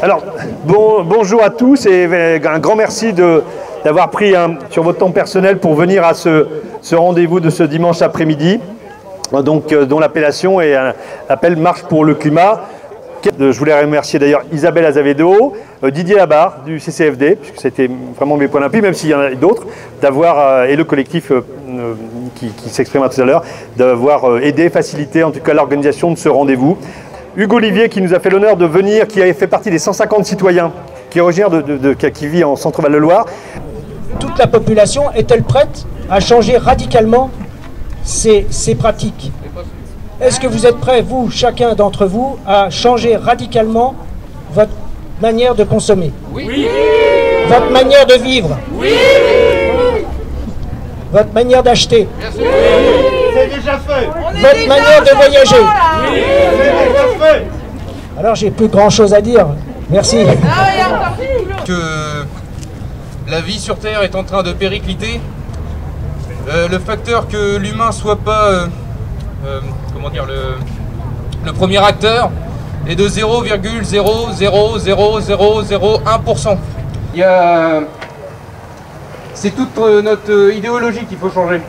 Alors, bonjour à tous et un grand merci d'avoir pris sur votre temps personnel pour venir à ce rendez-vous de ce dimanche après-midi, dont l'appellation est l'appel Marche pour le climat. Je voulais remercier d'ailleurs Isabelle Azevedo, Didier Labarre du CCFD, puisque c'était vraiment mes points d'appui, même s'il y en a d'autres, et le collectif qui s'exprimera tout à l'heure, d'avoir aidé, facilité en tout cas l'organisation de ce rendez-vous. Hugues Olivier qui nous a fait l'honneur de venir, qui a fait partie des 150 citoyens, qui est originaire qui vit en Centre-Val de Loire. Toute la population est-elle prête à changer radicalement ses pratiques? Est-ce que vous êtes prêts, vous, chacun d'entre vous, à changer radicalement votre manière de consommer? Oui. Votre manière de vivre? Oui. Votre manière d'acheter? Oui. C'est déjà fait. Votre manière de voyager? Oui. C'est déjà fait. Alors j'ai plus grand chose à dire. Merci. Que la vie sur Terre est en train de péricliter. Le facteur que l'humain soit pas le premier acteur est de 0,0000001%. C'est toute notre idéologie qu'il faut changer.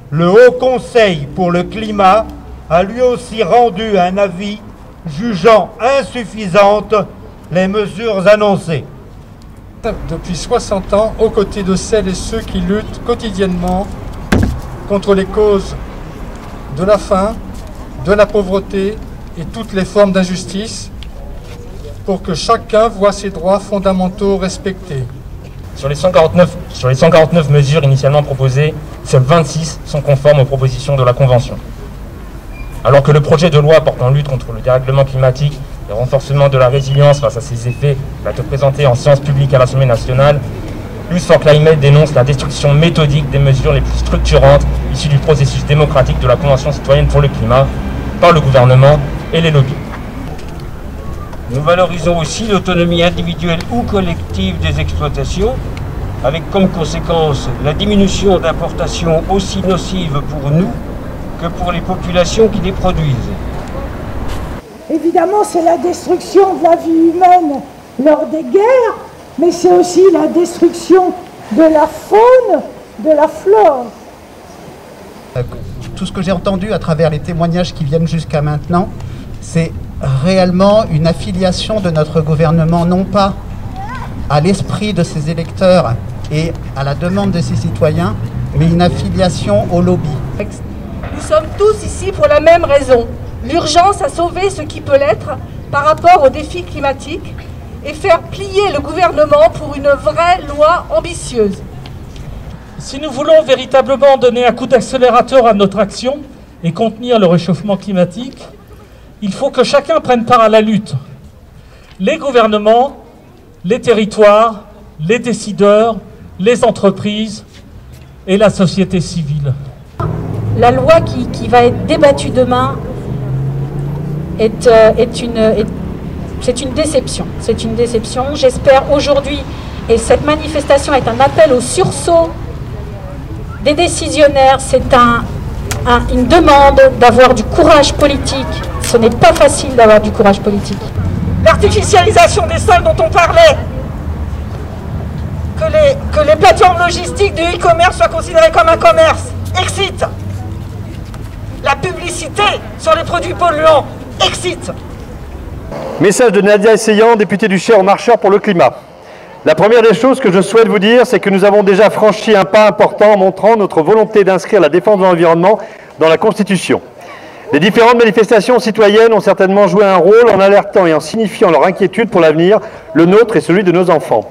Le Haut Conseil pour le climat a lui aussi rendu un avis jugeant insuffisantes les mesures annoncées. Depuis 60 ans, aux côtés de celles et ceux qui luttent quotidiennement contre les causes de la faim, de la pauvreté et toutes les formes d'injustice, pour que chacun voit ses droits fondamentaux respectés. Sur les 149 mesures initialement proposées, seules 26 sont conformes aux propositions de la Convention. Alors que le projet de loi portant lutte contre le dérèglement climatique et renforcement de la résilience face à ses effets va être présenté en séance publique à l'Assemblée nationale, Youth for Climate dénonce la destruction méthodique des mesures les plus structurantes issues du processus démocratique de la Convention citoyenne pour le climat par le gouvernement et les lobbies. Nous valorisons aussi l'autonomie individuelle ou collective des exploitations, avec comme conséquence la diminution d'importations aussi nocives pour nous que pour les populations qui les produisent. Évidemment, c'est la destruction de la vie humaine lors des guerres, mais c'est aussi la destruction de la faune, de la flore. Tout ce que j'ai entendu à travers les témoignages qui viennent jusqu'à maintenant, c'est réellement une affiliation de notre gouvernement, non pas à l'esprit de ses électeurs et à la demande de ses citoyens, mais une affiliation au lobby. Nous sommes tous ici pour la même raison, l'urgence à sauver ce qui peut l'être par rapport aux défis climatiques et faire plier le gouvernement pour une vraie loi ambitieuse. Si nous voulons véritablement donner un coup d'accélérateur à notre action et contenir le réchauffement climatique, il faut que chacun prenne part à la lutte. Les gouvernements, les territoires, les décideurs, les entreprises et la société civile. La loi qui va être débattue demain c'est une déception. C'est une déception. J'espère aujourd'hui, et cette manifestation est un appel au sursaut des décisionnaires, c'est une demande d'avoir du courage politique. Ce n'est pas facile d'avoir du courage politique. L'artificialisation des sols dont on parlait, que les plateformes logistiques du e-commerce soient considérées comme un commerce, excite. La publicité sur les produits polluants, excite. Message de Nadia Essayant, députée du Cher aux Marcheurs pour le climat. La première des choses que je souhaite vous dire, c'est que nous avons déjà franchi un pas important en montrant notre volonté d'inscrire la défense de l'environnement dans la Constitution. Les différentes manifestations citoyennes ont certainement joué un rôle en alertant et en signifiant leur inquiétude pour l'avenir, le nôtre et celui de nos enfants.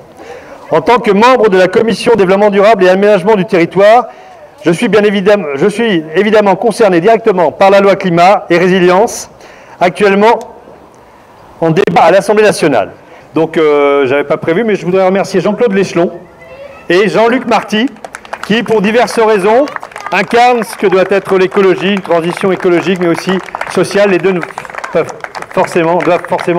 En tant que membre de la Commission développement durable et aménagement du territoire, je suis évidemment concerné directement par la loi climat et résilience, actuellement en débat à l'Assemblée nationale. Donc, je n'avais pas prévu, mais je voudrais remercier Jean-Claude Léchelon et Jean-Luc Marty, qui, pour diverses raisons, incarnent ce que doit être l'écologie, une transition écologique, mais aussi sociale. Les deux doivent forcément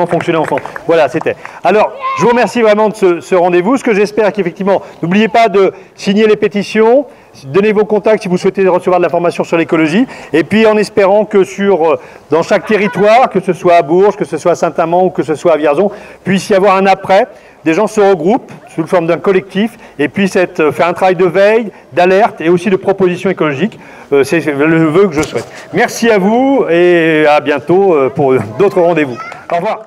fonctionner ensemble. Voilà, c'était. Alors, je vous remercie vraiment de ce rendez-vous. Ce que j'espère qu'effectivement, n'oubliez pas de signer les pétitions. Donnez vos contacts si vous souhaitez recevoir de l'information sur l'écologie. Et puis en espérant que dans chaque territoire, que ce soit à Bourges, que ce soit à Saint-Amand ou que ce soit à Vierzon, puisse y avoir un après. Des gens se regroupent sous la forme d'un collectif et puissent faire un travail de veille, d'alerte et aussi de proposition écologique. C'est le vœu que je souhaite. Merci à vous et à bientôt pour d'autres rendez-vous. Au revoir.